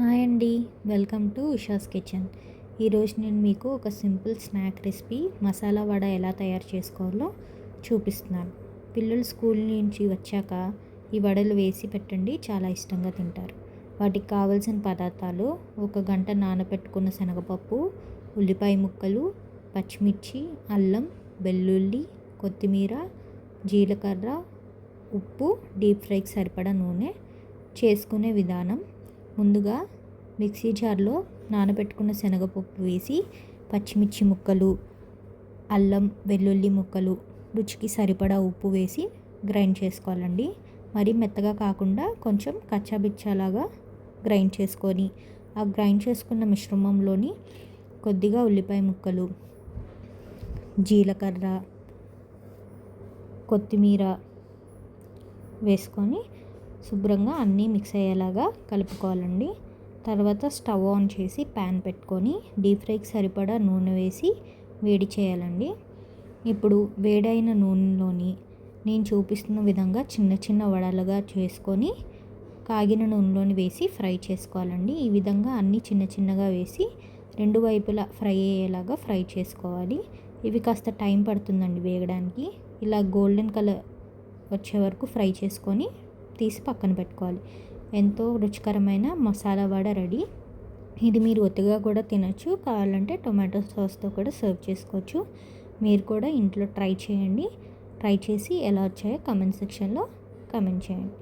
Hi అండి. Welcome to Usha's kitchen. ఈరోజు నేను మీకు ఒక simple snack recipe masala vada ఎలా తయారు చేసుకోవాలో చూపిస్తున్నాను. పిల్లలు స్కూల్ నుంచి వచ్చాక ఈ వడలు వేసి పెట్టండి, చాలా ఇష్టంగా తింటారు. వాటికి కావాల్సిన పదార్థాలు: 1 గంట నానబెట్టుకున్న శనగపప్పు, ఉల్లిపాయ ముక్కలు, పచ్చిమిర్చి, అల్లం, వెల్లుల్లి, కొత్తిమీర, జీలకర్ర, ఉప్పు, డీప్ ఫ్రైకి సరిపడా నూనె. చేసుకునే విధానం: ముందుగా మిక్సీ జార్లో నానబెట్టుకున్న శనగపప్పు వేసి పచ్చిమిర్చి ముక్కలు, అల్లం వెల్లుల్లి ముక్కలు, రుచికి సరిపడా ఉప్పు వేసి గ్రైండ్ చేసుకోవాలండి. మరీ మెత్తగా కాకుండా కొంచెం కచ్చాబిచ్చాలాగా గ్రైండ్ చేసుకొని ఆ గ్రైండ్ చేసుకున్న మిశ్రమంలోని కొద్దిగా ఉల్లిపాయ ముక్కలు, జీలకర్ర, కొత్తిమీర వేసుకొని శుభ్రంగా అన్నీ మిక్స్ అయ్యేలాగా కలుపుకోవాలండి. తర్వాత స్టవ్ ఆన్ చేసి ప్యాన్ పెట్టుకొని డీప్ ఫ్రైకి సరిపడా నూనె వేసి వేడి చేయాలండి. ఇప్పుడు వేడైన నూనెలోని నేను చూపిస్తున్న విధంగా చిన్న చిన్న వడలుగా చేసుకొని కాగిన నూనెలోని వేసి ఫ్రై చేసుకోవాలండి. ఈ విధంగా అన్నీ చిన్న చిన్నగా వేసి 2 వైపులా ఫ్రై అయ్యేలాగా ఫ్రై చేసుకోవాలి. ఇవి కాస్త టైం పడుతుందండి వేగడానికి. ఇలా గోల్డెన్ కలర్ వచ్చే వరకు ఫ్రై చేసుకొని తీసి పక్కన పెట్టుకోవాలి. ఎంతో రుచికరమైన మసాలా వడ రెడీ. ఇది మీరు ఒత్తిగా కూడా తినచ్చు, కావాలంటే టొమాటో సాస్తో కూడా సర్వ్ చేసుకోవచ్చు. మీరు కూడా ఇంట్లో ట్రై చేయండి. ట్రై చేసి ఎలా వచ్చాయో కామెంట్ సెక్షన్లో కామెంట్ చేయండి.